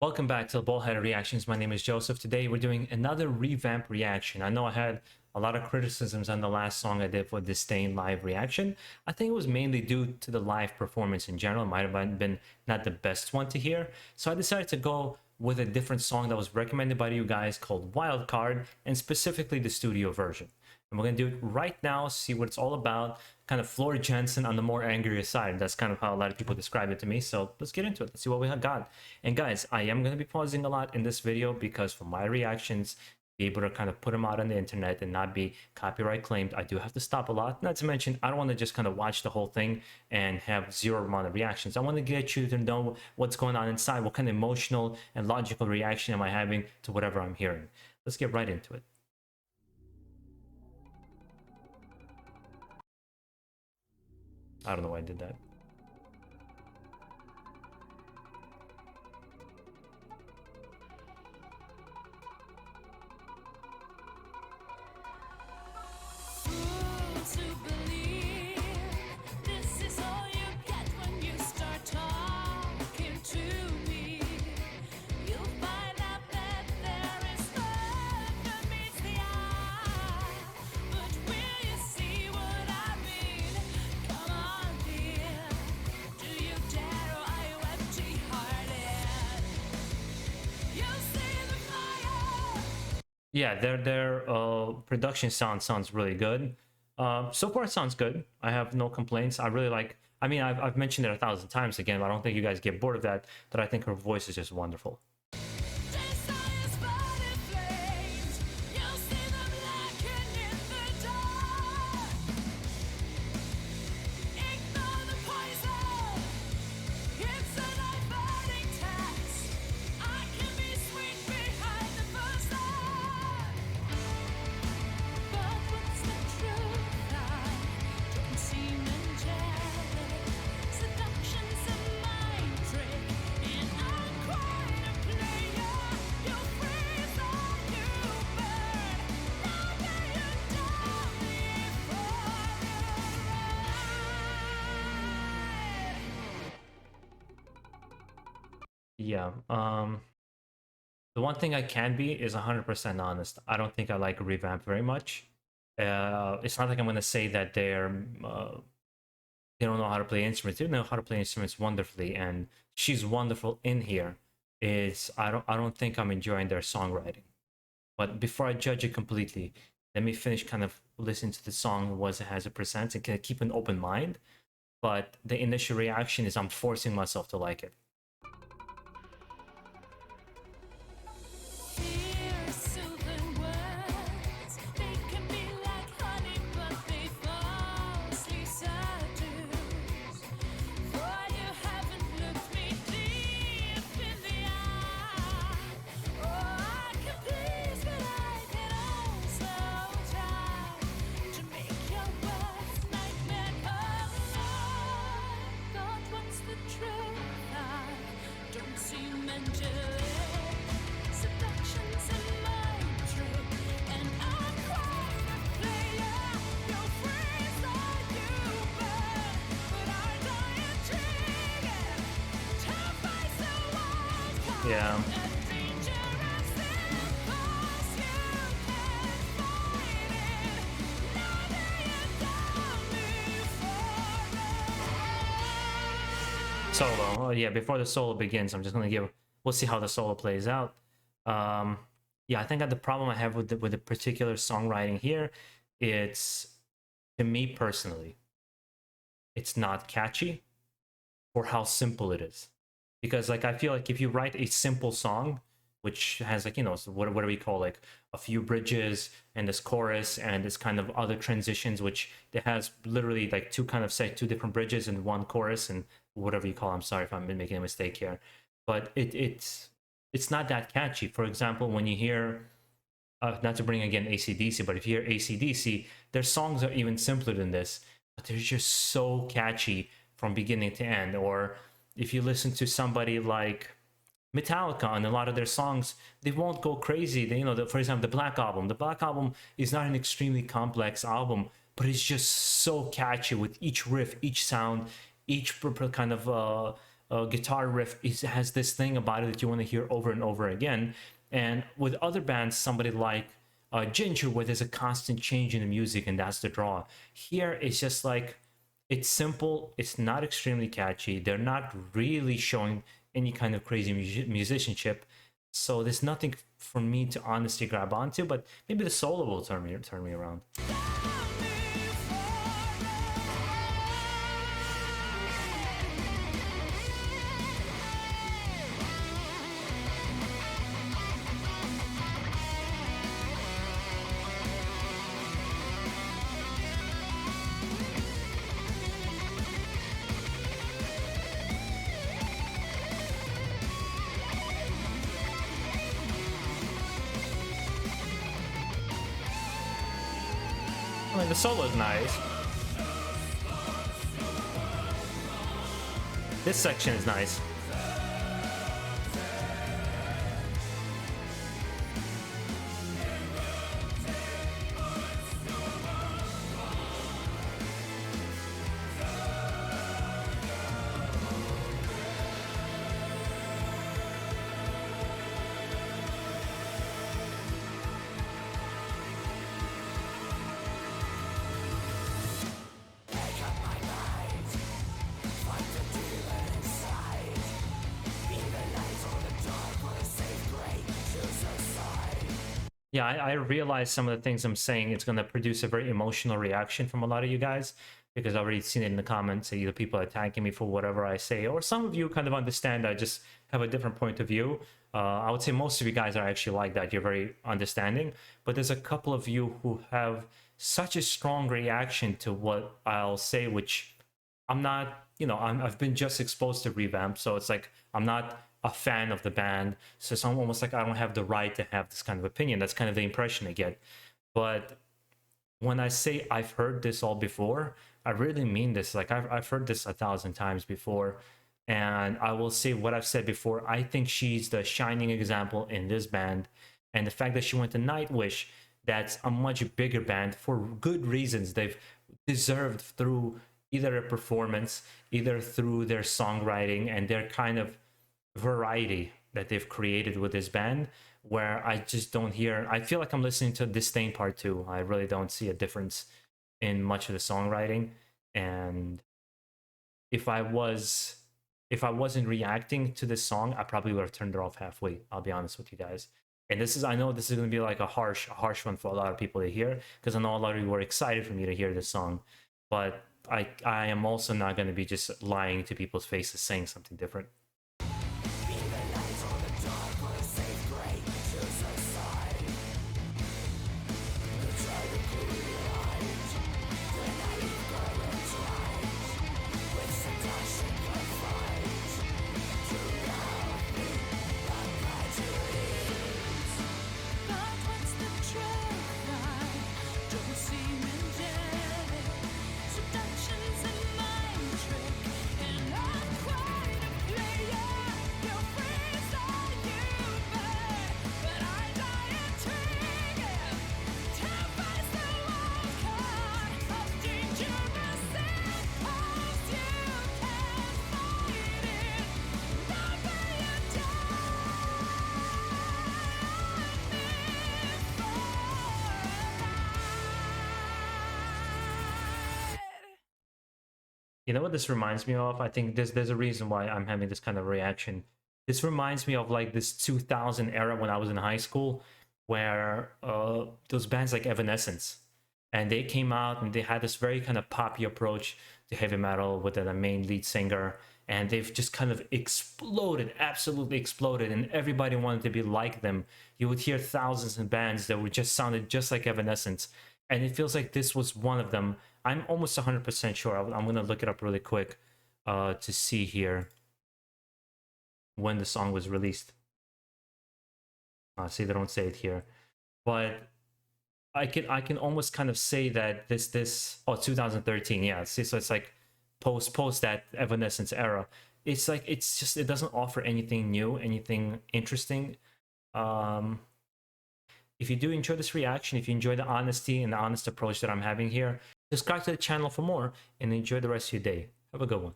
Welcome back to the BaldHead Reactions. My name is Joseph. Today we're doing another revamp reaction. I know I had a lot of criticisms on the last song I did for Disdain live reaction. I think it was mainly due to the live performance in general. It might have been not the best one to hear. So I decided to go with a different song that was recommended by you guys called Wildcard, and specifically the studio version. And we're going to do it right now, see what it's all about. Kind of Floor Jensen on the more angrier side. That's kind of how a lot of people describe it to me. So let's get into it. Let's see what we have got. And guys, I am going to be pausing a lot in this video because for my reactions, be able to kind of put them out on the internet and not be copyright claimed, I do have to stop a lot. Not to mention, I don't want to just kind of watch the whole thing and have zero amount of reactions. I want to get you to know what's going on inside. What kind of emotional and logical reaction am I having to whatever I'm hearing? Let's get right into it. I don't know why I did that. Yeah, their production sounds really good. So far it sounds good. I have no complaints. I really like, I mean, I've mentioned it 1,000 times again, but I don't think you guys get bored of that I think her voice is just wonderful. Yeah, the one thing I can be is 100% honest. I don't think I like ReVamp very much. It's not like I'm gonna say that they don't know how to play instruments. They know how to play instruments wonderfully, and she's wonderful in here. I don't think I'm enjoying their songwriting. But before I judge it completely, let me finish kind of listening to the song as it presents, and can keep an open mind. But the initial reaction is I'm forcing myself to like it. Yeah. Solo. Oh yeah, before the solo begins, I'm just gonna we'll see how the solo plays out. Yeah, I think that the problem I have with the particular songwriting here, it's, to me personally, it's not catchy for how simple it is. Because like I feel like if you write a simple song which has, like, you know, so what do we call, like, a few bridges and this chorus and this kind of other transitions, which it has literally like two different bridges and one chorus and whatever you call it. I'm sorry if I'm making a mistake here, but it's not that catchy. For example, when you hear not to bring again AC/DC, but if you hear AC/DC, their songs are even simpler than this, but they're just so catchy from beginning to end. Or if you listen to somebody like Metallica, and a lot of their songs, they won't go crazy. They, you know, for example, the Black Album. The Black Album is not an extremely complex album, but it's just so catchy with each riff, each sound, each kind of guitar riff has this thing about it that you want to hear over and over again. And with other bands, somebody like Ginger, where there's a constant change in the music, and that's the draw. Here, it's just like, it's simple, it's not extremely catchy, they're not really showing any kind of crazy musicianship, so there's nothing for me to honestly grab onto, but maybe the solo will turn me around. I mean, the solo is nice. This section is nice. Yeah, I realize some of the things I'm saying, it's going to produce a very emotional reaction from a lot of you guys, because I've already seen it in the comments, either people attacking me for whatever I say, or some of you kind of understand I just have a different point of view. I would say most of you guys are actually like that. You're very understanding, but there's a couple of you who have such a strong reaction to what I'll say, which I'm not, you know, I've been just exposed to ReVamp, so it's like I'm not a fan of the band, so it's almost like I don't have the right to have this kind of opinion. That's kind of the impression I get. But when I say I've heard this all before, I really mean this. Like, I've heard this 1,000 times before, and I will say what I've said before. I think she's the shining example in this band, and the fact that she went to Nightwish, that's a much bigger band for good reasons. They've deserved through either a performance, either through their songwriting and their kind of variety that they've created with this band, where I just don't hear, I feel like I'm listening to Disdain Part 2. I really don't see a difference in much of the songwriting. And if I wasn't reacting to this song, I probably would have turned it off halfway. I'll be honest with you guys. And this is, I know this is going to be like a harsh one for a lot of people to hear, because I know a lot of you were excited for me to hear this song, but I am also not going to be just lying to people's faces saying something different. You know what this reminds me of? I think there's a reason why I'm having this kind of reaction. This reminds me of like this 2000 era when I was in high school, where those bands like Evanescence, and they came out and they had this very kind of poppy approach to heavy metal with the main lead singer, and they've just kind of exploded, absolutely exploded, and everybody wanted to be like them. You would hear thousands of bands that would just sounded just like Evanescence, and it feels like this was one of them. I'm almost 100% sure. I'm going to look it up really quick to see here when the song was released. See, they don't say it here, but I can almost kind of say that this 2013, yeah. See, so it's like post that Evanescence era. It's like, it's just, it doesn't offer anything new, anything interesting. If you do enjoy this reaction, if you enjoy the honesty and the honest approach that I'm having here, subscribe to the channel for more and enjoy the rest of your day. Have a good one.